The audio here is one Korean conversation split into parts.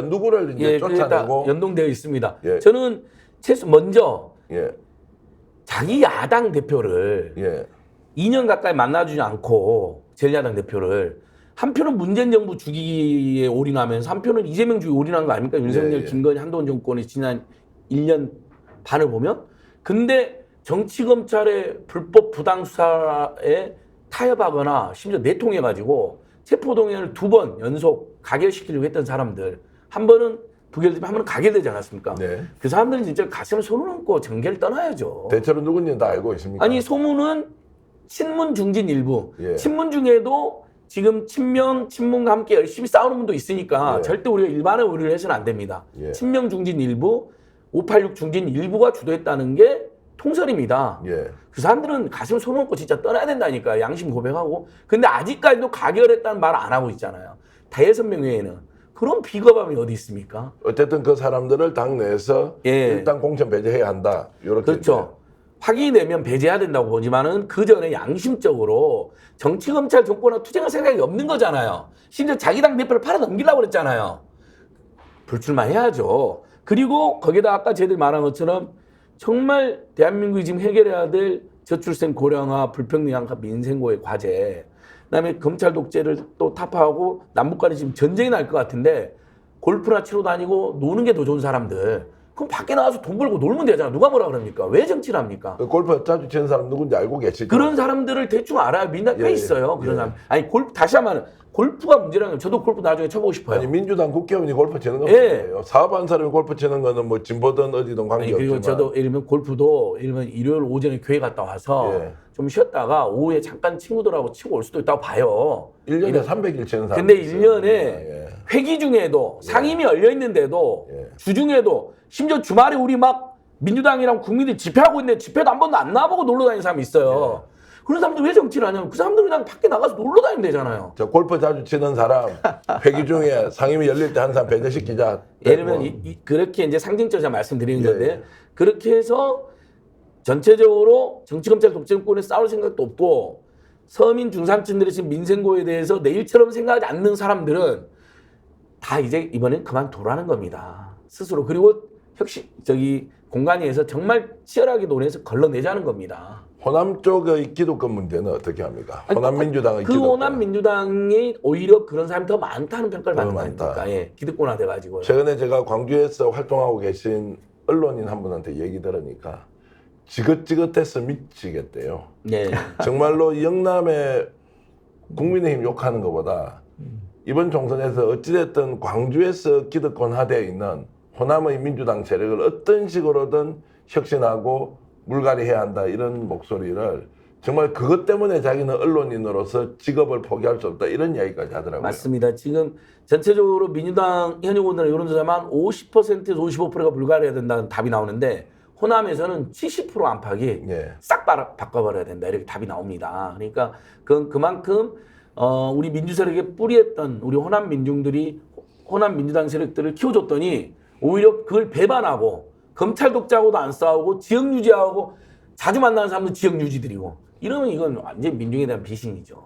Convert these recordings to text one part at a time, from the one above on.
누구를 이제 쫓아내고 연동되어 있습니다. 예. 저는 먼저 예. 자기 야당 대표를 예. 2년 가까이 만나주지 않고 제1야당 대표를 한 표는 문재인 정부 주기에 올인하면서 한 표는 이재명 주기에 올인한 거 아닙니까? 윤석열, 예. 김건희, 한동훈 정권의 지난 1년 반을 보면. 근데 정치검찰의 불법 부당 수사에 타협하거나 심지어 내통해가지고 체포동의안을 2번 연속 가결시키려고 했던 사람들, 한 번은 부결되면 한 번은 가결되지 않았습니까? 네. 그 사람들은 진짜 가슴에 손을 얹고 정계를 떠나야죠. 대체로 누군지는 다 알고 있습니까? 아니 소문은 친문 중진 일부, 예. 친문 중에도 지금 친문과 함께 열심히 싸우는 분도 있으니까 예. 절대 우리가 일반의 오류를 해서는 안 됩니다. 예. 친명 중진 일부, 586 중진 일부가 주도했다는 게 통설입니다. 예. 그 사람들은 가슴 손을 얹고 진짜 떠나야 된다니까, 양심 고백하고. 근데 아직까지도 가결했다는 말을 안 하고 있잖아요. 대여섯 명 외에는. 그런 비겁함이 어디 있습니까? 어쨌든 그 사람들을 당 내에서 예. 일단 공천 배제해야 한다. 이렇게 그렇죠. 확인이 되면 배제해야 된다고 보지만은 그 전에 양심적으로 정치검찰 정권과 투쟁할 생각이 없는 거잖아요. 심지어 자기 당 대표를 팔아 넘기려고 그랬잖아요. 불출마해야죠. 그리고 거기다 아까 저희들 말한 것처럼 정말 대한민국이 지금 해결해야 될 저출생 고령화, 불평등 양화, 민생고의 과제, 그다음에 검찰 독재를 또 타파하고 남북 간에 지금 전쟁이 날 것 같은데 골프나 치러 다니고 노는 게 더 좋은 사람들, 그럼 밖에 나가서 돈 벌고 놀면 되잖아. 누가 뭐라 그럽니까? 왜 정치를 합니까? 그 골프 자주 치는 사람 누군지 알고 계시죠? 그런 사람들을 대충 알아야 민당 꽤 예, 있어요. 그런 예. 사람. 아니 다시 한번 골프가 문제라는 건 저도 골프 나중에 쳐보고 싶어요. 아니 민주당 국회의원이 골프 치는 건 예. 뭐예요? 사업한 사람이 골프 치는 거는 뭐 진보든 어디든 아니, 관계없지만. 그리고 저도 예를 들면 골프도 예를 들면 일요일 오전에 교회 갔다 와서 예. 좀 쉬었다가 오후에 잠깐 친구들하고 치고 올 수도 있다고 봐요. 1년에 300일 치는 사람. 근데 1년에 예. 회기 중에도 상임위 열려 있는데도 예. 주중에도 심지어 주말에 우리 막 민주당이랑 국민들 집회하고 있는데 집회도 한 번도 안 나와보고 놀러 다니는 사람이 있어요. 그런 사람들 왜 정치를 하냐면 그 사람들은 그냥 밖에 나가서 놀러 다니면 되잖아요. 저 골프 자주 치는 사람 회기 중에 상임위 열릴 때 항상 배제시키자. 예를 들면 그렇게 이제 상징적으로 제가 말씀드리는 예. 건데 그렇게 해서 전체적으로 정치검찰 독재권에 싸울 생각도 없고 서민 중산층들의 지금 민생고에 대해서 내일처럼 생각하지 않는 사람들은 다 이제 이번엔 그만두라는 겁니다. 스스로. 그리고 공관위에서 정말 치열하게 논의해서 걸러내자는 겁니다. 호남 쪽의 기득권 문제는 어떻게 합니까? 호남 민주당의 그 기득권. 호남 민주당이 오히려 그런 사람이 더 많다는 평가를 받는 거 많다. 아닙니까? 예, 기득권화 돼가지고. 최근에 제가 광주에서 활동하고 계신 언론인 한 분한테 얘기 들으니까 지긋지긋해서 미치겠대요. 네. 정말로 영남의 국민의힘 욕하는 것보다 이번 총선에서 어찌됐든 광주에서 기득권화되어 있는 호남의 민주당 세력을 어떤 식으로든 혁신하고 물갈이해야 한다 이런 목소리를 정말 그것 때문에 자기는 언론인으로서 직업을 포기할 수 없다 이런 이야기까지 하더라고요. 맞습니다. 지금 전체적으로 민주당 현역 의원들 여론조사만 50%에서 55%가 물갈이해야 된다는 답이 나오는데 호남에서는 70% 안팎이 예. 싹 바꿔버려야 된다 이렇게 답이 나옵니다. 그러니까 그만큼 우리 민주 세력에 뿌리했던 우리 호남 민중들이 호남 민주당 세력들을 키워줬더니 오히려 그걸 배반하고 검찰 독재하고도 안 싸우고 지역 유지하고 자주 만나는 사람도 지역 유지들이고 이러면 이건 완전 민중에 대한 비신이죠.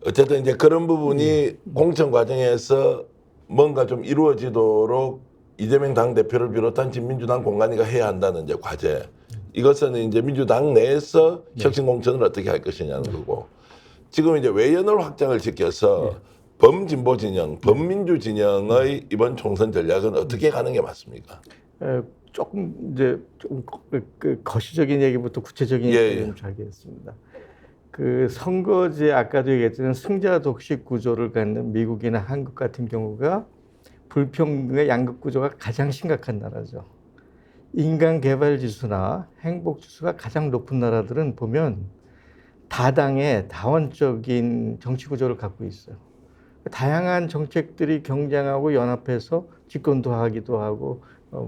어쨌든 이제 그런 부분이 공천 과정에서 뭔가 좀 이루어지도록 이재명 당대표를 비롯한 진민주당 공관위가 해야 한다는 이제 과제. 이것은 이제 민주당 내에서 혁신 공천을 어떻게 할 것이냐는 거고. 지금 이제 외연을 확장을 시켜서 범진보 진영, 범민주 진영의 이번 총선 전략은 어떻게 가는 게 맞습니까? 조금 이제 좀 거시적인 얘기부터 구체적인 얘기 좀 하겠습니다. 그 선거제 아까도 얘기했지만 승자 독식 구조를 갖는 미국이나 한국 같은 경우가 불평등의 양극 구조가 가장 심각한 나라죠. 인간 개발 지수나 행복 지수가 가장 높은 나라들은 보면 다당의 다원적인 정치 구조를 갖고 있어요. 다양한 정책들이 경쟁하고 연합해서 집권도 하기도 하고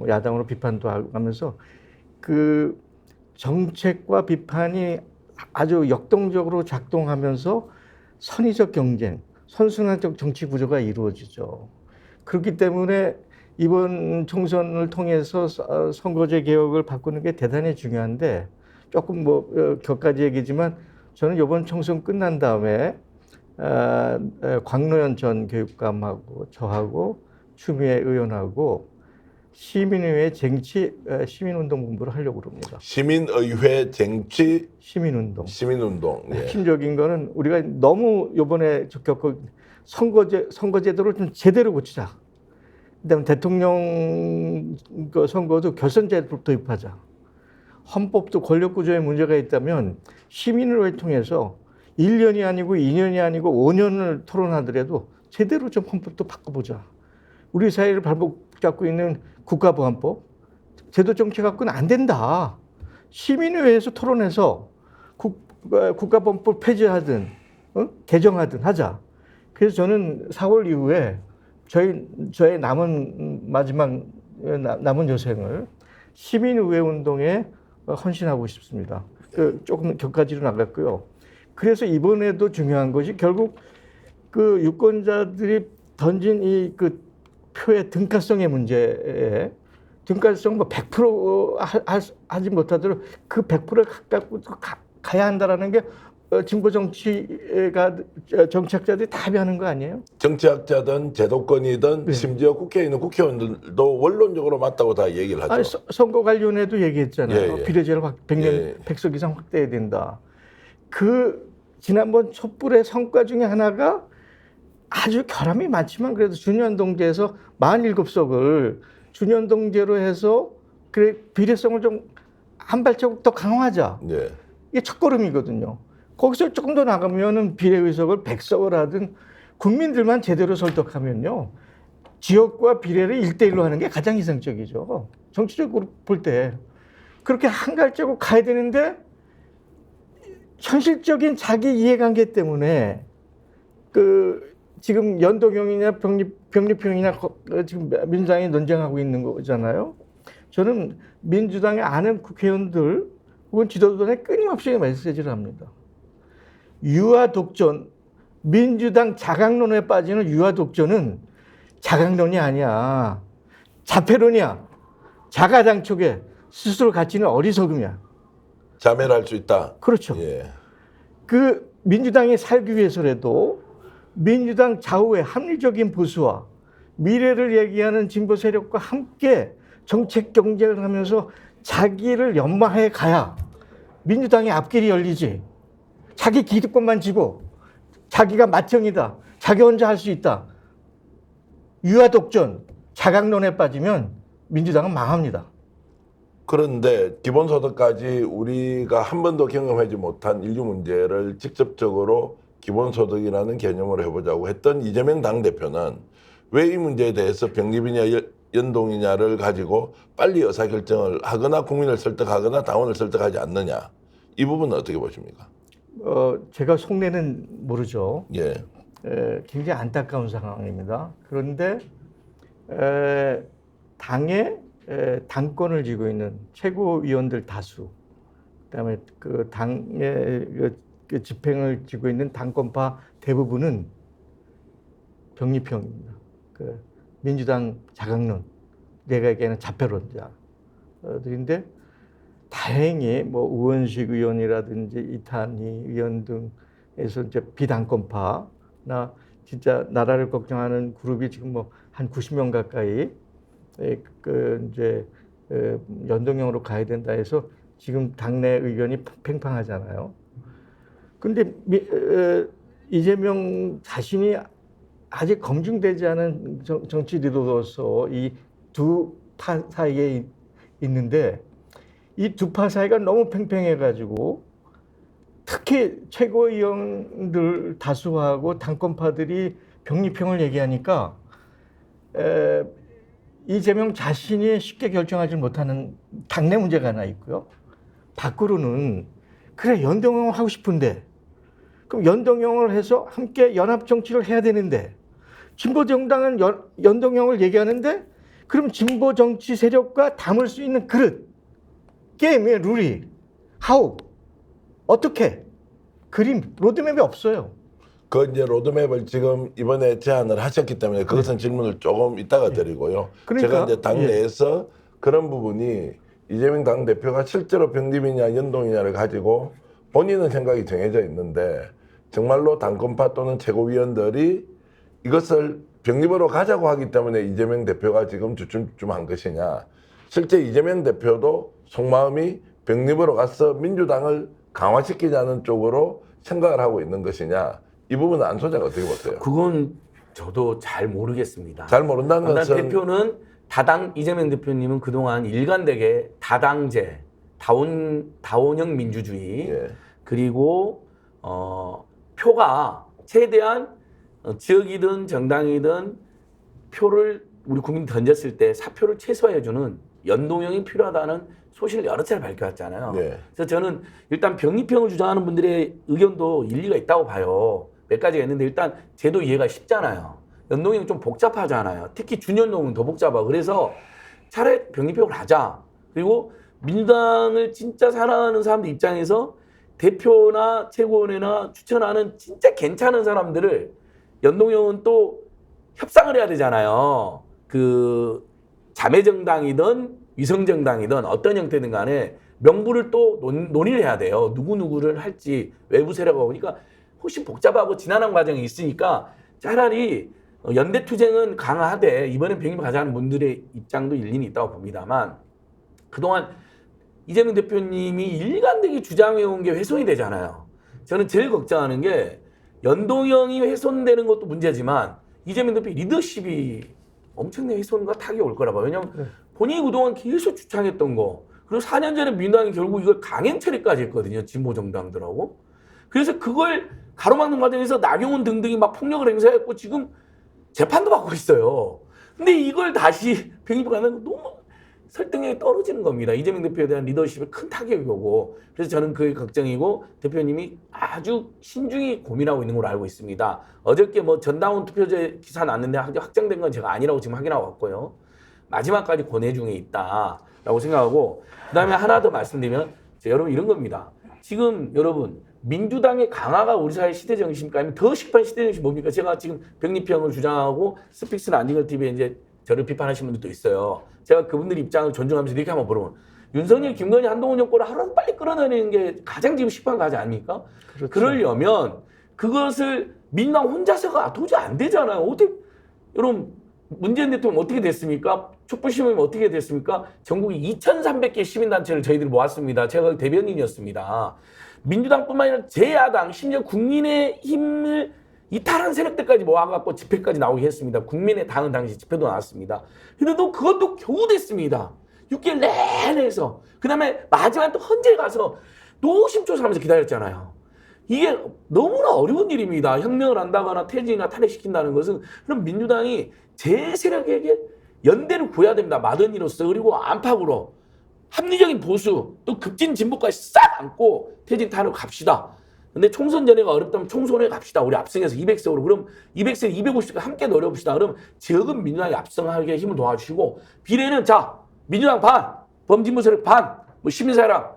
야당으로 비판도 하면서 그 정책과 비판이 아주 역동적으로 작동하면서 선의적 경쟁, 선순환적 정치 구조가 이루어지죠. 그렇기 때문에 이번 총선을 통해서 선거제 개혁을 바꾸는 게 대단히 중요한데 조금 격가지 얘기지만 저는 이번 총선 끝난 다음에 광노현 전 교육감하고 저하고 추미애 의원하고 시민의회 쟁취 시민운동본부를 하려고 그럽니다. 시민의회 쟁취 시민운동. 시민운동. 예. 핵심적인 거는 우리가 너무 이번에 겪은 선거제도를 좀 제대로 고치자. 그다음에 대통령 선거도 결선제도를 도입하자. 헌법도 권력구조에 문제가 있다면 시민의회를 통해서 1년이 아니고 2년이 아니고 5년을 토론하더라도 제대로 좀 헌법도 바꿔보자. 우리 사회를 발목 잡고 있는 국가보안법, 제도 정치 갖고는 안 된다. 시민의회에서 토론해서 국가보안법 폐지하든 개정하든 하자. 그래서 저는 4월 이후에 저의 마지막 남은 여생을 시민의회 운동에 헌신하고 싶습니다. 조금 격가지로 나갔고요. 그래서 이번에도 중요한 것이 결국 그 유권자들이 던진 이 그 표의 등가성의 문제에 등가성 뭐 100% 하지 못하도록 그 100%를 갖고 가야 한다라는 게 진보 정치학자들이 다 합의하는 거 아니에요? 정치학자든 제도권이든 네. 심지어 국회에 있는 국회의원들도 원론적으로 맞다고 다 얘기를 하죠. 아니, 선거 관련해도 얘기했잖아요. 예. 비례제를 100년, 예. 100석 이상 확대해야 된다. 그 지난번 촛불의 성과 중에 하나가 아주 결함이 많지만 그래도 준연동제에서 47석을 준연동제로 해서 그래 비례성을 좀 한 발자국 더 강화하자. 예. 이게 첫걸음이거든요. 거기서 조금 더 나가면은 비례의석을 100석을 하든 국민들만 제대로 설득하면요. 지역과 비례를 1대1로 하는 게 가장 이상적이죠. 정치적으로 볼 때. 그렇게 한 발자국 가야 되는데 현실적인 자기 이해관계 때문에 지금 연동형이냐 병립형이냐 지금 민주당이 논쟁하고 있는 거잖아요. 저는 민주당의 아는 국회의원들 혹은 지도부에 끊임없이 메시지를 합니다. 유아 독전, 민주당 자강론에 빠지는 유아 독전은 자강론이 아니야. 자폐론이야. 자가당촉에 스스로 갇히는 어리석음이야. 자멸할 수 있다. 그렇죠. 예. 그 민주당이 살기 위해서라도 민주당 좌우의 합리적인 보수와 미래를 얘기하는 진보 세력과 함께 정책 경쟁을 하면서 자기를 연마해 가야 민주당의 앞길이 열리지. 자기 기득권만 지고 자기가 맏형이다. 자기 혼자 할 수 있다. 유아 독전, 자강론에 빠지면 민주당은 망합니다. 그런데 기본소득까지 우리가 한 번도 경험하지 못한 인류 문제를 직접적으로 기본소득이라는 개념으로 해보자고 했던 이재명 당대표는 왜 이 문제에 대해서 병립이냐 연동이냐를 가지고 빨리 의사결정을 하거나 국민을 설득하거나 당원을 설득하지 않느냐. 이 부분은 어떻게 보십니까? 제가 속내는 모르죠. 예. 굉장히 안타까운 상황입니다. 그런데 당의 당권을 쥐고 있는 최고위원들 다수, 그다음에 그 당의 그 집행을 쥐고 있는 당권파 대부분은 병립형입니다. 그 민주당 자강론, 내가 얘기하는 자폐론자들인데 다행히 뭐 우원식 의원이라든지 이탄희 의원 등에서 이제 비당권파나 진짜 나라를 걱정하는 그룹이 지금 뭐 한 90명 가까이 이제 연동형으로 가야 된다 해서 지금 당내 의견이 팽팽하잖아요. 근데 이재명 자신이 아직 검증되지 않은 정치 리더로서 이 두 파 사이에 있는데 이 두 파 사이가 너무 팽팽해가지고 특히 최고위원들 다수하고 당권파들이 병립형을 얘기하니까 이재명 자신이 쉽게 결정하지 못하는 당내 문제가 하나 있고요. 밖으로는 그래 연동형을 하고 싶은데 그럼 연동형을 해서 함께 연합 정치를 해야 되는데 진보 정당은 연동형을 얘기하는데 그럼 진보 정치 세력과 담을 수 있는 그릇 게임의 룰이 하우 어떻게 그림 로드맵이 없어요. 그 이제 로드맵을 지금 이번에 제안을 하셨기 때문에 그것은 질문을 조금 이따가 드리고요. 그러니까, 제가 이제 당 내에서 그런 부분이 이재명 당 대표가 실제로 병립이냐 연동이냐를 가지고 본인은 생각이 정해져 있는데 정말로 당권파 또는 최고위원들이 이것을 병립으로 가자고 하기 때문에 이재명 대표가 지금 주춤주춤한 것이냐. 실제 이재명 대표도 속마음이 병립으로 가서 민주당을 강화시키자는 쪽으로 생각을 하고 있는 것이냐. 이 부분은 안 소장이 어떻게 보세요? 그건 저도 잘 모르겠습니다. 잘 모른다는 일단 것은 대표는 이재명 대표님은 그동안 일관되게 다당제, 다원형 민주주의 예. 그리고 표가 최대한 지역이든 정당이든 표를 우리 국민 던졌을 때 사표를 최소화해주는 연동형이 필요하다는 소신을 여러 차례 밝혀왔잖아요. 네. 그래서 저는 일단 병립형을 주장하는 분들의 의견도 일리가 있다고 봐요. 몇 가지가 있는데 일단 제도 이해가 쉽잖아요. 연동형 좀 복잡하잖아요. 특히 준연동은 더 복잡하고. 그래서 차라리 병립형을 하자. 그리고 민주당을 진짜 사랑하는 사람들 입장에서 대표나 최고위원회나 추천하는 진짜 괜찮은 사람들을 연동형은 또 협상을 해야 되잖아요. 그 자매정당이든 위성정당이든 어떤 형태든 간에 명부를 또 논의를 해야 돼요. 누구를 할지 외부 세력하고 보니까 훨씬 복잡하고 지난한 과정이 있으니까 차라리 연대투쟁은 강화하되 이번엔 병립 가자는 분들의 입장도 일리는 있다고 봅니다만 그동안 이재명 대표님이 일관되게 주장해온 게 훼손이 되잖아요. 저는 제일 걱정하는 게 연동형이 훼손되는 것도 문제지만 이재명 대표 리더십이 엄청난 훼손과 타격이 올 거라 봐요. 왜냐하면 본인이 그동안 계속 주창했던 거 그리고 4년 전에 민주당이 결국 이걸 강행 처리까지 했거든요. 진보 정당들하고. 그래서 그걸 가로막는 과정에서 나경원 등등이 막 폭력을 행사했고 지금 재판도 받고 있어요. 근데 이걸 다시 병립하는 거 너무 설득력이 떨어지는 겁니다. 이재명 대표에 대한 리더십에 큰 타격이 오고. 그래서 저는 그게 걱정이고 대표님이 아주 신중히 고민하고 있는 걸로 알고 있습니다. 어저께 뭐 전당원 투표제 기사 났는데 확정된 건 제가 아니라고 지금 확인하고 왔고요. 마지막까지 고뇌 중에 있다라고 생각하고 그다음에 하나 더 말씀드리면 여러분 이런 겁니다. 지금 여러분 민주당의 강화가 우리 사회 시대 정신입니까? 아니면 더 시급한 시대 정신 뭡니까? 제가 지금 병립형을 주장하고 스픽스나 안진걸 TV에 이제 저를 비판하시는 분들도 있어요. 제가 그분들 입장을 존중하면서 이렇게 한번 물어보면 윤석열, 김건희, 한동훈 정권을 하루라도 빨리 끌어내는 게 가장 지금 시급한 과제 아닙니까? 그렇죠. 그러려면 그것을 민주당 혼자서가 도저히 안 되잖아요. 어떻게 여러분 문재인 대통령 어떻게 됐습니까? 촛불시민이 어떻게 됐습니까? 전국에 2,300개 시민단체를 저희들이 모았습니다. 제가 대변인이었습니다. 민주당뿐만 아니라 제야당 심지어 국민의힘을 이탈한 세력들까지 모아갖고 집회까지 나오게 했습니다. 국민의 당은 당시 집회도 나왔습니다. 근데 또 그것도 겨우 됐습니다. 6개월 내내 해서. 그 다음에 마지막에 또 헌재 가서 노심초사하면서 기다렸잖아요. 이게 너무나 어려운 일입니다. 혁명을 한다거나 퇴진이나 탄핵시킨다는 것은. 그럼 민주당이 제 세력에게 연대를 구해야 됩니다. 마더니로서 그리고 안팎으로. 합리적인 보수 또 급진 진보까지 싹 안고 퇴진 탄핵 갑시다. 근데 총선 전에가 어렵다면 총선에 갑시다. 우리 압승해서 200석으로. 그럼 200석, 250석 함께 노려봅시다. 그럼 지역은 민주당이 압승하게 힘을 도와주시고 비례는 자 민주당 반, 범진보 세력 반, 뭐 시민사회랑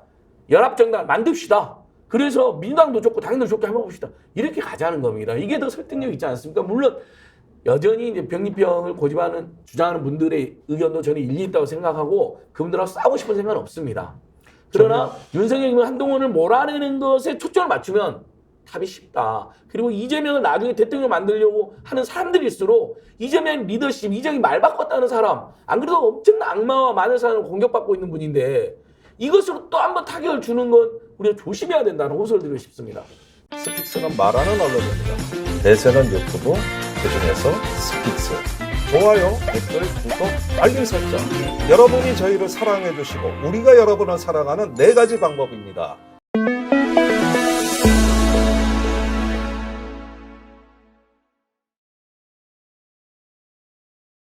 연합정당 만듭시다. 그래서 민주당도 좋고 당연도 좋게 한번 봅시다. 이렇게 가자는 겁니다. 이게 더 설득력 있지 않습니까? 물론 여전히 이제 병립형을 고집하는 주장하는 분들의 의견도 저는 일리 있다고 생각하고 그분들하고 싸우고 싶은 생각은 없습니다. 그러나 윤석열이면 한동훈을 몰아내는 것에 초점을 맞추면 답이 쉽다. 그리고 이재명을 나중에 대통령 만들려고 하는 사람들일수록 이재명 리더십, 이재명이 말 바꿨다는 사람, 안 그래도 엄청난 악마와 많은 사람을 공격받고 있는 분인데 이것으로 또 한 번 타격을 주는 건 우리가 조심해야 된다는 호소를 드리고 싶습니다. 스픽스는 말하는 언론입니다. 대세는 유튜브, 그중에서 스픽스. 좋아요, 댓글, 구독, 알림 설정. 여러분이 저희를 사랑해 주시고 우리가 여러분을 사랑하는 4가지 방법입니다.